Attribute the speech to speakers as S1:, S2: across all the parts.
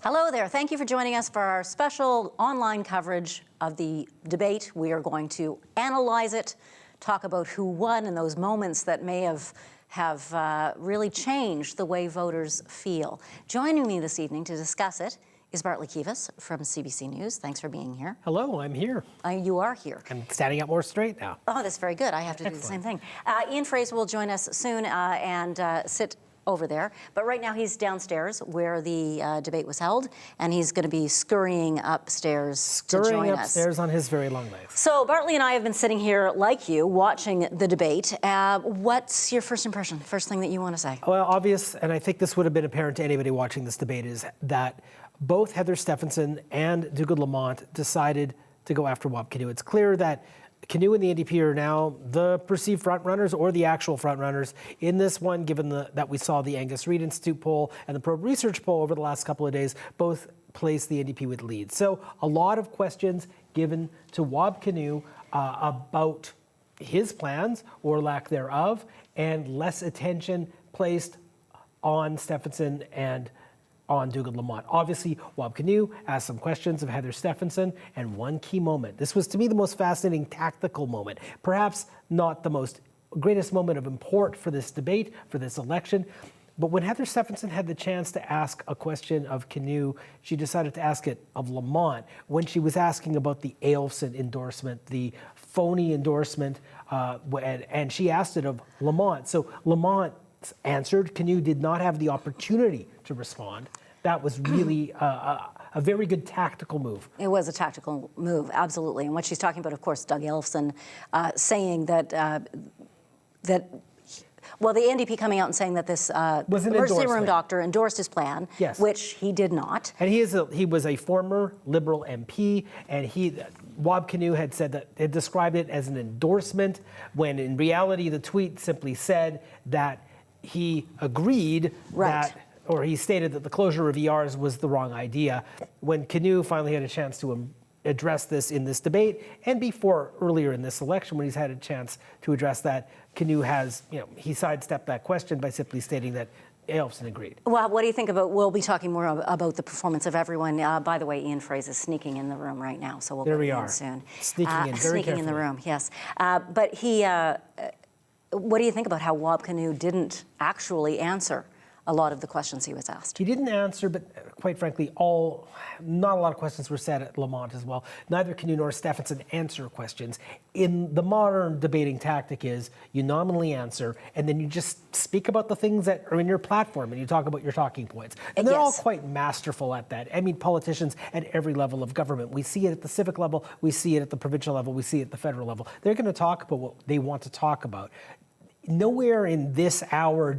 S1: Hello there. Thank you for joining us for our special online coverage of the debate. We are going to analyze it, talk about who won and those moments that may have really changed the way voters feel. Joining me this evening to discuss it is Bartley Kives from CBC News. Thanks for being here.
S2: Hello, I'm here.
S1: You are here.
S2: I'm standing up more straight now.
S1: Oh, that's very good. I have to do the same thing. Ian Froese will join us soon and sit over there. But right now he's downstairs where the debate was held, and he's going to be scurrying upstairs to join us.
S2: Scurrying upstairs on his very long legs.
S1: So Bartley and I have been sitting here, like you, watching the debate. What's your first impression, first thing that you want to say?
S2: Well, obvious, and I think this would have been apparent to anybody watching this debate, is that both Heather Stephenson and Dougald Lamont decided to go after Wab Kinew. It's clear that Kinew and the NDP are now the perceived frontrunners or the actual frontrunners in this one, given that we saw the Angus Reid Institute poll and the Probe Research poll over the last couple of days, both place the NDP with leads. So a lot of questions given to Wab Kinew about his plans or lack thereof, and less attention placed on Stephenson and on Dougald Lamont. Obviously, Wab Kinew asked some questions of Heather Stephenson, and one key moment. This was, to me, the most fascinating tactical moment. Perhaps not the greatest moment of import for this debate, for this election, but when Heather Stephenson had the chance to ask a question of Kinew, she decided to ask it of Lamont when she was asking about the Ailson endorsement, the phony endorsement, and she asked it of Lamont. So Lamont answered. Kinew did not have the opportunity to respond. That was really a very good tactical move.
S1: It was a tactical move, absolutely. And what she's talking about, of course, Doug Ailson saying that the NDP coming out and saying that this emergency room doctor endorsed his plan,
S2: yes,
S1: which he did not.
S2: And he was a former Liberal MP, and Wab Kinew had said that had described it as an endorsement, when in reality the tweet simply said that he agreed or he stated that the closure of ERs was the wrong idea. When Kinew finally had a chance to address this in this debate, and before earlier in this election when he's had a chance to address that, Kinew has, he sidestepped that question by simply stating that Ailson agreed.
S1: Well, what do you think about, we'll be talking more about the performance of everyone. By the way, Ian Froese is sneaking in the room right now, so we'll
S2: there
S1: be
S2: we are
S1: soon.
S2: Sneaking in very
S1: Sneaking
S2: carefully.
S1: in the room, yes. But he, what do you think about how Wab Kinew didn't actually answer a lot of the questions he was asked?
S2: He didn't answer, but quite frankly, not a lot of questions were said at Lamont as well. Neither Kinew nor Stephenson answer questions. In the modern debating tactic is you nominally answer, and then you just speak about the things that are in your platform, and you talk about your talking points. And they're all quite masterful at that. I mean, politicians at every level of government. We see it at the civic level, we see it at the provincial level, we see it at the federal level. They're going to talk about what they want to talk about. Nowhere in this hour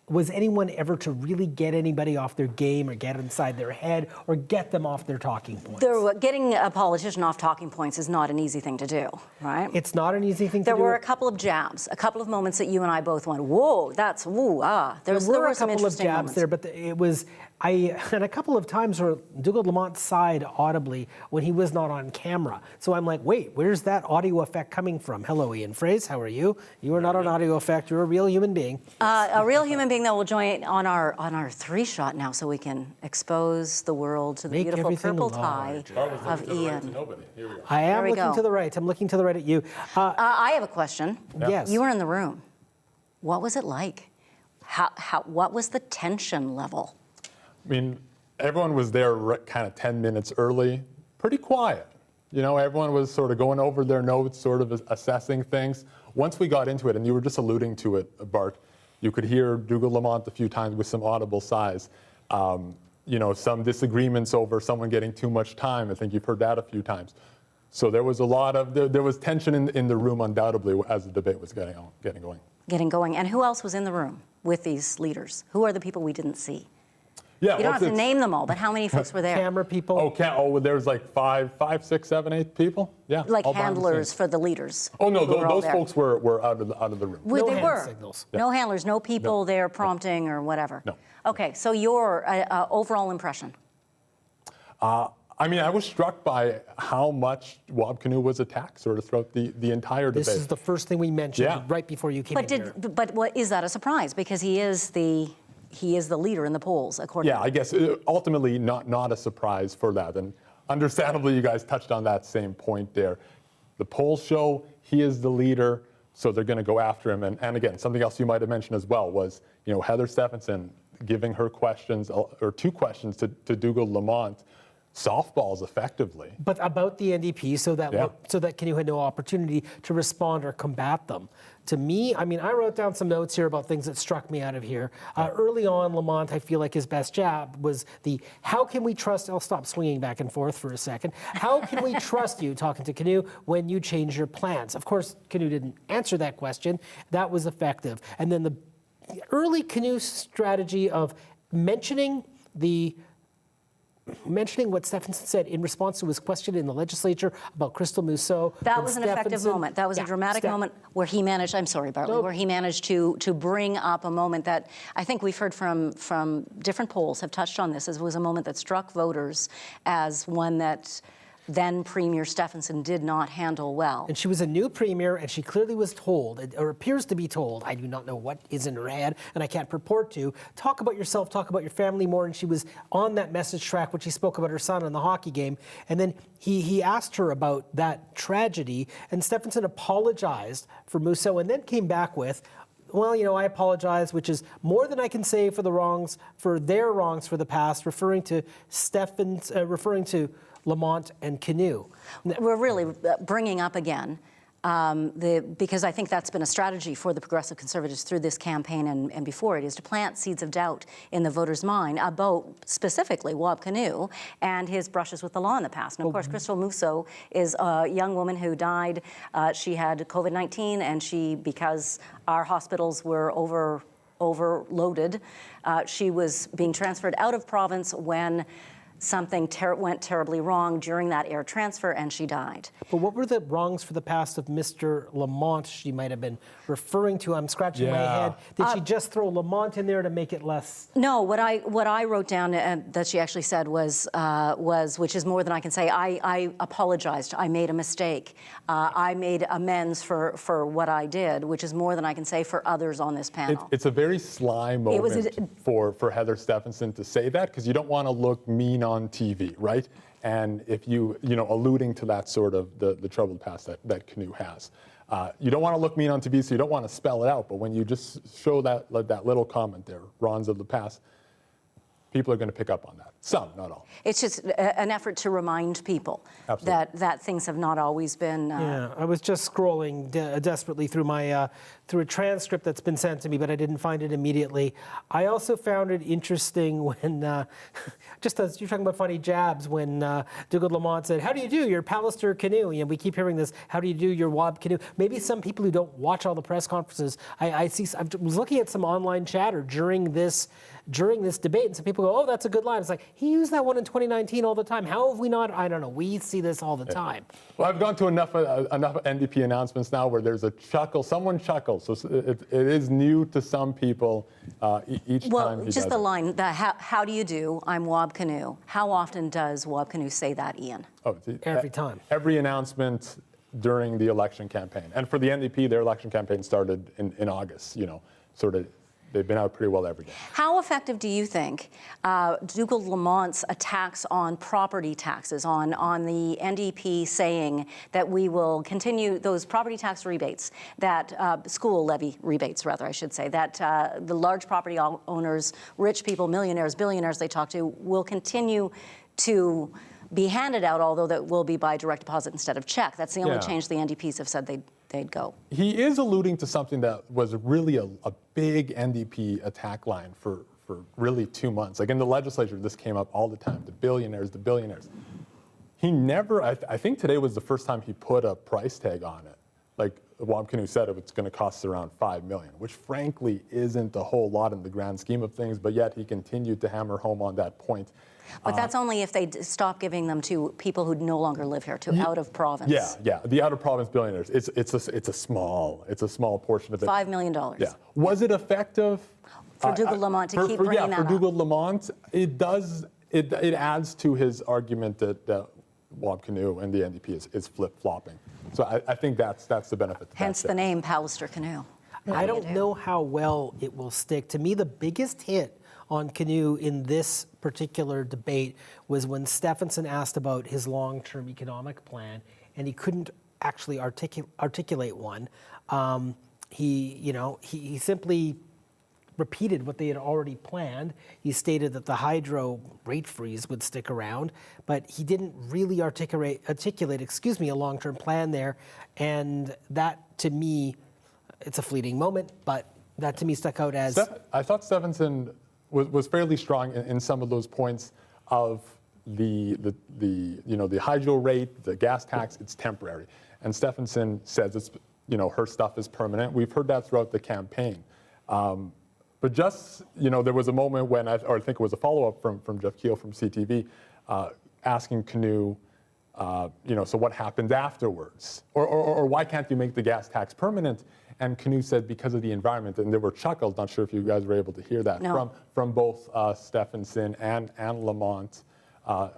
S2: was anyone ever to really get anybody off their game or get inside their head or get them off their talking points.
S1: Getting a politician off talking points is not an easy thing to do, right?
S2: It's not an easy thing to do.
S1: There were a couple of jabs, a couple of moments that you and I both went, whoa, that's, woo, ah.
S2: There were a couple of jabs
S1: moments
S2: there, but it was, and a couple of times where Dougald Lamont sighed audibly when he was not on camera. So I'm like, wait, where's that audio effect coming from? Hello, Ian Froese, how are you? You are not an audio effect, you're a real human being.
S1: A real human being that will join on our three-shot now, so we can expose the world to the beautiful purple tie of Ian.
S2: I am looking to the right. I'm looking to the right at you.
S1: I have a question.
S2: Yes.
S1: You were in the room. What was it like? What was the tension level?
S3: I mean, everyone was there kind of 10 minutes early, pretty quiet. Everyone was sort of going over their notes, sort of assessing things. Once we got into it, and you were just alluding to it, Bart, you could hear Dougald Lamont a few times with some audible sighs. Some disagreements over someone getting too much time. I think you've heard that a few times. So there was there was tension in the room undoubtedly as the debate was getting going.
S1: Getting going. And who else was in the room with these leaders? Who are the people we didn't see?
S3: Yeah,
S1: you don't have to name them all, but how many folks were there?
S2: Camera people.
S3: There was like 5, 6, 7, 8 people. Yeah,
S1: like handlers for the leaders.
S3: Oh no, those folks were out of the room.
S1: Well, they were.
S2: Signals.
S1: Yeah. No handlers, no people there prompting or whatever.
S3: No.
S1: Okay, so your overall impression?
S3: I mean, I was struck by how much Wab Kinew was attacked sort of throughout the entire debate.
S2: This is the first thing we mentioned right before you came in here.
S1: But what, is that a surprise? Because he is the he is the leader in the polls, according
S3: Yeah,
S1: to
S3: I guess ultimately not a surprise for that. And understandably, you guys touched on that same point there. The polls show he is the leader, so they're going to go after him. And again, something else you might have mentioned as well was, Heather Stephenson giving her questions, or 2 questions to Dougal Lamont, softballs effectively.
S2: But about the NDP, so that Canoe had no opportunity to respond or combat them. To me, I wrote down some notes here about things that struck me out of here. Early on, Lamont, I feel like his best jab was how can we trust, I'll stop swinging back and forth for a second. How can we trust you, talking to Canoe, when you change your plans? Of course, Canoe didn't answer that question. That was effective. And then the early Canoe strategy of mentioning what Stephenson said in response to his question in the legislature about Crystal Mousseau.
S1: That was an effective moment. That was a dramatic moment where he managed, I'm sorry, Bartley, where he managed to bring up a moment that I think we've heard from different polls have touched on this. It was a moment that struck voters as one that then Premier Stephenson did not handle well.
S2: And she was a new premier, and she clearly was told, or appears to be told, I do not know what is in her head, and I can't purport to, talk about yourself, talk about your family more, and she was on that message track when she spoke about her son in the hockey game. And then he asked her about that tragedy, and Stephenson apologized for Mousseau, and then came back with, well, I apologize, which is more than I can say for their wrongs for the past, referring to Lamont and Canoe.
S1: We're really bringing up again, because I think that's been a strategy for the Progressive Conservatives through this campaign and before it, is to plant seeds of doubt in the voters' mind about specifically Wab Canoe and his brushes with the law in the past. And of course, Crystal Mousseau is a young woman who died. She had COVID-19, and because our hospitals were overloaded, she was being transferred out of province when something went terribly wrong during that air transfer, and she died.
S2: But what were the wrongs for the past of Mr. Lamont she might have been referring to? I'm scratching my head. Did she just throw Lamont in there to make it less?
S1: No, what I wrote down that she actually said was, which is more than I can say, I apologized. I made a mistake. I made amends for what I did, which is more than I can say for others on this panel.
S3: It's a very sly moment for Heather Stephenson to say that, because you don't want to look mean on TV, right? And if alluding to that sort of the troubled past that Canoe has. You don't want to look mean on TV, so you don't want to spell it out, but when you just show that little comment there, wrongs of the past, people are going to pick up on that. Some, not all.
S1: It's just an effort to remind people that things have not always been.
S2: Yeah, I was just scrolling desperately through through a transcript that's been sent to me, but I didn't find it immediately. I also found it interesting when, just as you're talking about funny jabs, when Dougal Lamont said, "How do you do your Pallister Canoe?" We keep hearing this. How do you do your Wab Canoe? Maybe some people who don't watch all the press conferences. I was looking at some online chatter during this debate, and some people go, "Oh, that's a good line." It's like, he used that one in 2019 all the time. How have we not? I don't know. We see this all the time.
S3: Well, I've gone to enough NDP announcements now where there's a chuckle. Someone chuckles. So it is new to some people each time.
S1: Well, just the line, how do you do? I'm Wab Canoe. How often does Wab Canoe say that, Ian?
S2: Every time.
S3: Every announcement during the election campaign. And for the NDP, their election campaign started in August, sort of. They've been out pretty well every day.
S1: How effective do you think Dougal Lamont's attacks on property taxes, on the NDP saying that we will continue those property tax rebates, that school levy rebates, rather, I should say, that the large property owners, rich people, millionaires, billionaires they talk to, will continue to be handed out, although that will be by direct deposit instead of check? That's the only change the NDPs have said they'd go.
S3: He is alluding to something that was really a big NDP attack line for really 2 months. Like in the legislature, this came up all the time, the billionaires. He never, I think today was the first time he put a price tag on it. Like Wab Canoe said, it's going to cost around $5 million, which frankly isn't a whole lot in the grand scheme of things, but yet he continued to hammer home on that point.
S1: But that's only if they stop giving them to people who no longer live here, to out of province.
S3: Yeah, the out of province billionaires. It's a small portion of it.
S1: $5 million.
S3: Yeah. Was it effective?
S1: For Dougal Lamont to keep bringing that up.
S3: For Dougal Lamont, it does. It adds to his argument that Wab Canoe and the NDP is flip-flopping. So I think that's the benefit.
S1: Hence the name Pallister Canoe.
S2: I don't know how well it will stick. To me, the biggest hit on Canoe in this particular debate was when Stephenson asked about his long-term economic plan, and he couldn't actually articulate one. He simply repeated what they had already planned. He stated that the hydro rate freeze would stick around, but he didn't really articulate, a long-term plan there. And that, to me, it's a fleeting moment, but that to me stuck out as...
S3: I thought Stephenson was fairly strong in some of those points of the hydro rate, the gas tax, it's temporary. And Stephenson says it's, her stuff is permanent. We've heard that throughout the campaign. But just, there was a moment when, I think it was a follow-up from Jeff Keel from CTV, asking Canoe, so what happens afterwards? Or why can't you make the gas tax permanent? And Canoe said, because of the environment. And there were chuckles, not sure if you guys were able to hear that, from both Stephenson and Lamont.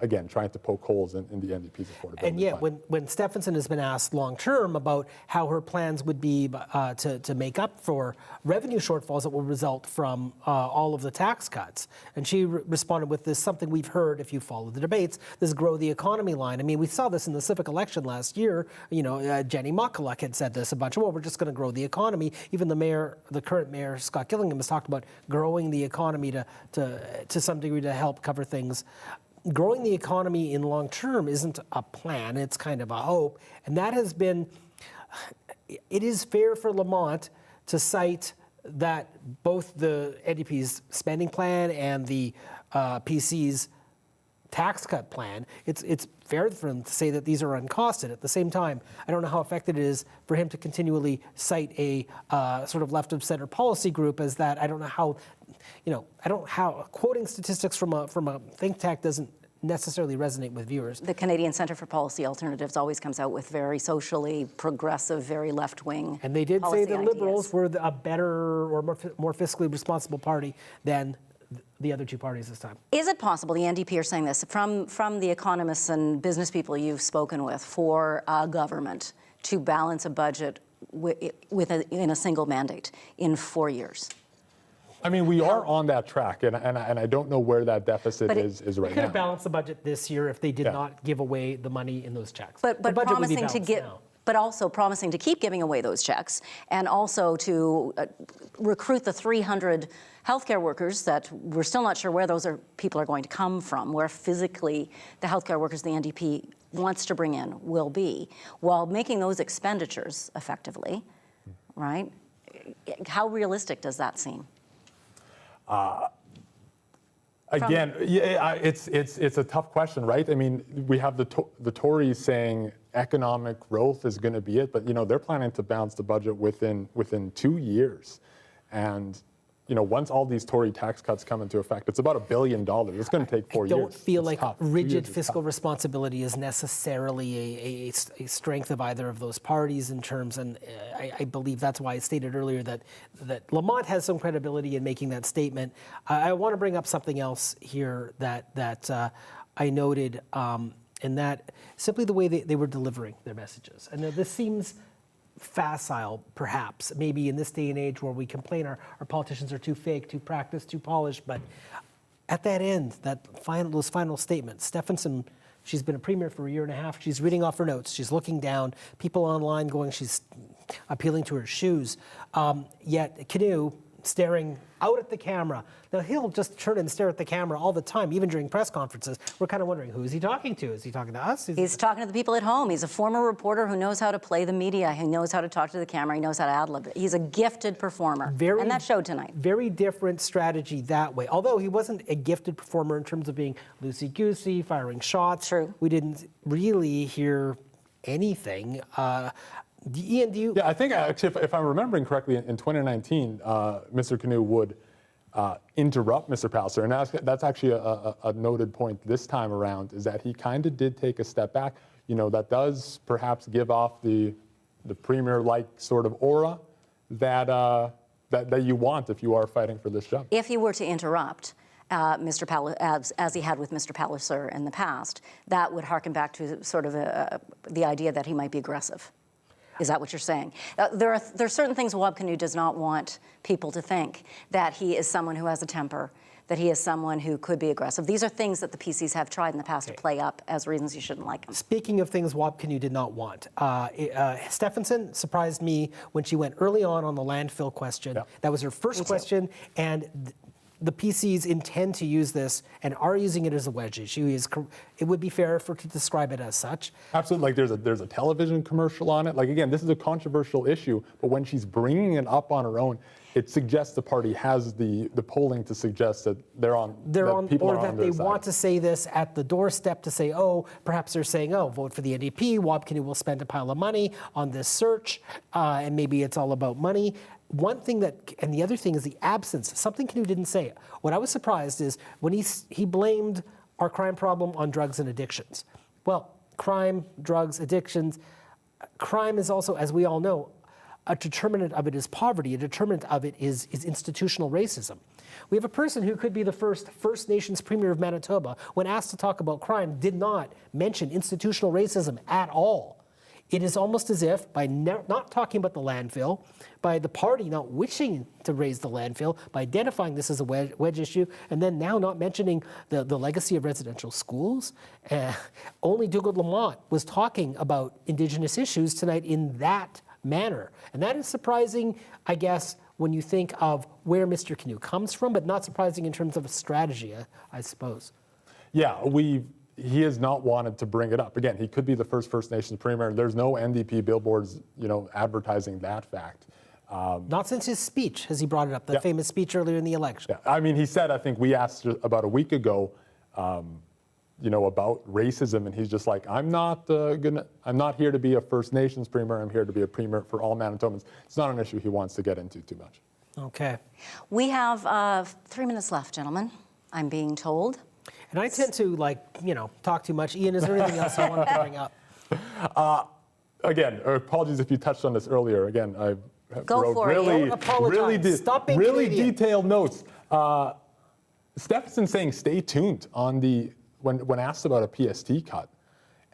S3: Again, trying to poke holes in the NDP's affordability
S2: And yet,
S3: plan.
S2: when Stephenson has been asked long-term about how her plans would be to make up for revenue shortfalls that will result from all of the tax cuts, and she responded with this, something we've heard if you follow the debates, this grow the economy line. I mean, we saw this in the civic election last year. Jenny Mokuluk had said this a bunch. Well, we're just going to grow the economy. Even the current mayor, Scott Gillingham, has talked about growing the economy to some degree to help cover things. Growing the economy in long term isn't a plan, it's kind of a hope. And that has been, it is fair for Lamont to cite that both the NDP's spending plan and the PC's tax cut plan, it's fair for him to say that these are uncosted. At the same time, I don't know how effective it is for him to continually cite a sort of left of center policy group as that. I don't know how, quoting statistics from a think tank doesn't necessarily resonate with viewers.
S1: The Canadian Centre for Policy Alternatives always comes out with very socially progressive, very left-wing
S2: And they did say
S1: policy
S2: the
S1: ideas.
S2: Liberals were a better or more fiscally responsible party than the other two parties this time.
S1: Is it possible, the NDP are saying this, from the economists and business people you've spoken with, for a government to balance a budget in a single mandate in 4 years?
S3: I mean, we are on that track, and I don't know where that deficit is right
S2: They could
S3: now.
S2: have balanced the budget this year if they did not give away the money in those checks.
S1: But
S2: the budget would be
S1: promising to
S2: balanced
S1: get,
S2: now.
S1: but also promising to keep giving away those checks, and also to recruit the 300 healthcare workers that we're still not sure where those people are going to come from, where physically the healthcare workers the NDP wants to bring in will be, while making those expenditures effectively, right? How realistic does that seem?
S3: Again, it's a tough question, right? I mean, we have the Tories saying economic growth is going to be it, but they're planning to balance the budget within 2 years, and once all these Tory tax cuts come into effect, it's about $1 billion. It's going to take 4 years.
S2: I don't feel
S3: It's
S2: like
S3: tough.
S2: rigid fiscal responsibility is necessarily a strength of either of those parties in terms, and I believe that's why I stated earlier that Lamont has some credibility in making that statement. I want to bring up something else here that I noted, and that simply the way they were delivering their messages. And this seems facile, perhaps, maybe in this day and age where we complain our politicians are too fake, too practiced, too polished, but at that end, those final statements, Stephenson, she's been a premier for a year and a half, she's reading off her notes, she's looking down, people online going, she's appealing to her shoes, yet Canoe staring out at the camera. Now, he'll just turn and stare at the camera all the time, even during press conferences. We're kind of wondering, who is he talking to? Is he talking to us?
S1: He's talking to the people at home. He's a former reporter who knows how to play the media. He knows how to talk to the camera. He knows how to ad-lib. He's a gifted performer, and that showed tonight.
S2: Very different strategy that way. Although he wasn't a gifted performer in terms of being loosey-goosey, firing shots.
S1: True.
S2: We didn't really hear anything. Ian, do you?
S3: Yeah, I think actually, if I'm remembering correctly, in 2019, Mr. Canoe would interrupt Mr. Palliser, and that's actually a noted point this time around, is that he kind of did take a step back. That does perhaps give off the premier-like sort of aura that you want if you are fighting for this job.
S1: If he were to interrupt Mr. Palliser, as he had with Mr. Palliser in the past, that would harken back to sort of the idea that he might be aggressive. Is that what you're saying? There are certain things Wab Canoe does not want people to think, that he is someone who has a temper, that he is someone who could be aggressive. These are things that the PCs have tried in the past to play up as reasons you shouldn't like him.
S2: Speaking of things Wapkinew did not want, Stephenson surprised me when she went early on the landfill question.
S3: Yeah.
S2: That was her first question, and the PCs intend to use this and are using it as a wedge issue. It would be fair for to describe it as such.
S3: Absolutely. Like there's a television commercial on it. Like, again, this is a controversial issue, but when she's bringing it up on her own, it suggests the party has the polling to suggest that people
S2: or
S3: are
S2: that
S3: on their
S2: they
S3: side.
S2: want to say this at the doorstep to say, oh, perhaps they're saying, oh, vote for the NDP. Wapkinew will spend a pile of money on this search, and maybe it's all about money. One thing and the other thing is the absence. Something Kinew didn't say. What I was surprised is when he blamed our crime problem on drugs and addictions. Well, crime, drugs, addictions. Crime is also, as we all know, a determinant of it is poverty. A determinant of it is institutional racism. We have a person who could be the first First Nations Premier of Manitoba, when asked to talk about crime, did not mention institutional racism at all. It is almost as if, by not talking about the landfill, by the party not wishing to raise the landfill, by identifying this as a wedge issue, and then now not mentioning the legacy of residential schools, only Dougald Lamont was talking about Indigenous issues tonight in that manner. And that is surprising, I guess, when you think of where Mr. Kinew comes from, but not surprising in terms of a strategy, I suppose.
S3: Yeah, he has not wanted to bring it up. Again, he could be the first First Nations Premier. There's no NDP billboards, advertising that fact.
S2: Not since his speech has he brought it up, the famous speech earlier in the election.
S3: Yeah. I mean, he said, I think we asked about a week ago, about racism, and he's just like, I'm not here to be a First Nations Premier. I'm here to be a Premier for all Manitobans. It's not an issue he wants to get into too much.
S2: Okay.
S1: We have 3 minutes left, gentlemen, I'm being told.
S2: And I tend to, talk too much. Ian, is there anything else you wanted to bring up?
S3: Again, apologies if you touched on this earlier. Again, I wrote
S1: for it.
S2: Don't apologize. Stop being
S3: really
S2: Canadian.
S3: detailed notes. Stephenson saying stay tuned on when asked about a PST cut,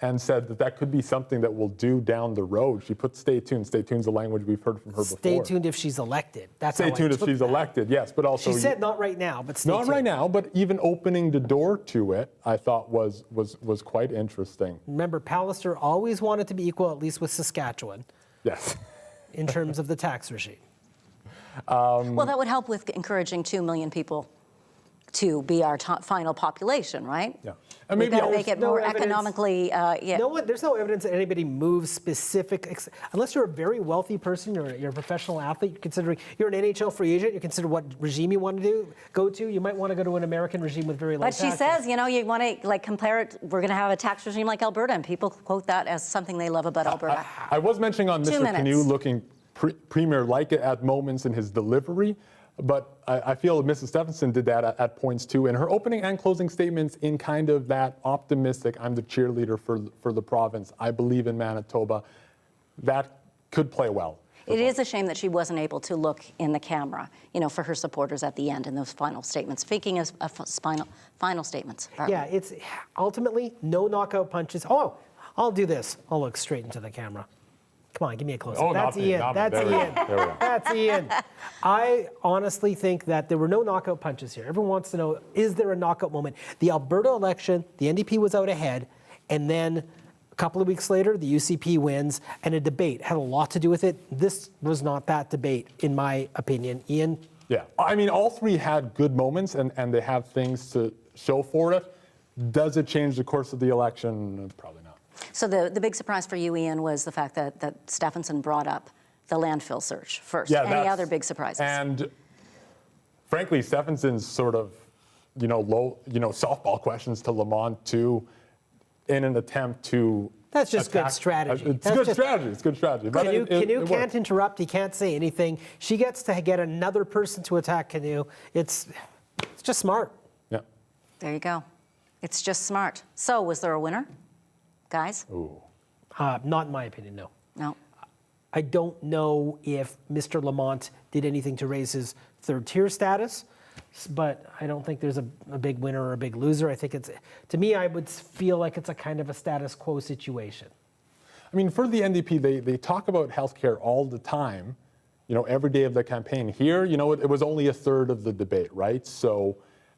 S3: and said that could be something that we'll do down the road. She put stay tuned. Stay tuned's a language we've heard from her before.
S2: Stay tuned if she's elected. That's
S3: Stay
S2: how
S3: tuned
S2: I
S3: if
S2: took
S3: she's
S2: that.
S3: elected, yes, but also...
S2: She said not right now, but stay tuned.
S3: Not right now, but even opening the door to it, I thought was quite interesting.
S2: Remember, Pallister always wanted to be equal, at least with Saskatchewan,
S3: Yes.
S2: in terms of the tax regime.
S1: Well, that would help with encouraging 2 million people to be our final population, right?
S3: Yeah. And
S1: We've
S3: maybe
S1: got to make it more
S2: evidence.
S1: economically,
S2: There's no evidence that anybody moves specific, unless you're a very wealthy person, you're a professional athlete, you're an NHL free agent, you consider what regime you want to go to, you might want to go to an American regime with very low
S1: But
S2: taxes.
S1: she says, you want to compare it, we're going to have a tax regime like Alberta, and people quote that as something they love about Alberta.
S3: I was mentioning on
S1: 2
S3: Mr.
S1: minutes.
S3: Kinew looking Premier-like at moments in his delivery, but I feel Mrs. Stephenson did that at points too, in her opening and closing statements in kind of that optimistic, I'm the cheerleader for the province, I believe in Manitoba. That could play well.
S1: It is a shame that she wasn't able to look in the camera, for her supporters at the end in those final statements. Speaking of final statements. Bartley.
S2: Yeah, it's ultimately no knockout punches. Oh, I'll do this. I'll look straight into the camera. Come on, give me a close-up.
S3: Oh,
S2: That's
S3: not me,
S2: Ian.
S3: not me.
S2: That's
S3: There we go.
S2: Ian.
S3: There we go.
S2: That's Ian. I honestly think that there were no knockout punches here. Everyone wants to know, is there a knockout moment? The Alberta election, the NDP was out ahead, and then a couple of weeks later, the UCP wins, and a debate had a lot to do with it. This was not that debate, in my opinion. Ian?
S3: Yeah, I mean, all three had good moments, and they have things to show for it. Does it change the course of the election? Probably not.
S1: So the big surprise for you, Ian, was the fact that Stephenson brought up the landfill search first.
S3: Yeah,
S1: Any other big surprises?
S3: And frankly, Stephenson's sort of, softball questions to Lamont too, in an attempt to.
S2: That's just good
S3: attack.
S2: strategy.
S3: It's
S2: That's
S3: good
S2: just-
S3: strategy. It's good strategy. But
S2: Kinew
S3: it
S2: can't
S3: worked.
S2: interrupt. He can't say anything. She gets to get another person to attack Kinew. It's just smart.
S3: Yeah.
S1: There you go. It's just smart. So was there a winner, guys?
S3: Ooh.
S2: Not in my opinion, no.
S1: No.
S2: I don't know if Mr. Lamont did anything to raise his third-tier status, but I don't think there's a big winner or a big loser. I think to me, I would feel like it's a kind of a status quo situation.
S3: I mean, for the NDP, they talk about healthcare all the time, every day of the campaign. Here, it was only a third of the debate, right? So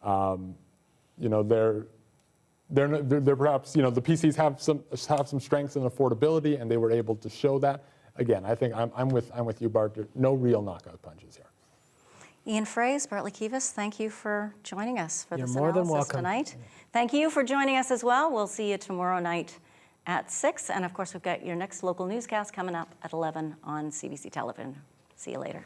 S3: You know, they're perhaps, you know, the PCs have some strengths in affordability, and they were able to show that. Again, I think I'm with you, Bart. No real knockout punches here.
S1: Ian Froese, Bartley Kives, thank you for joining us for this
S2: more than
S1: analysis
S2: welcome.
S1: tonight. Thank you for joining us as well. We'll see you tomorrow night at 6. And of course, we've got your next local newscast coming up at 11 on CBC Television. See you later.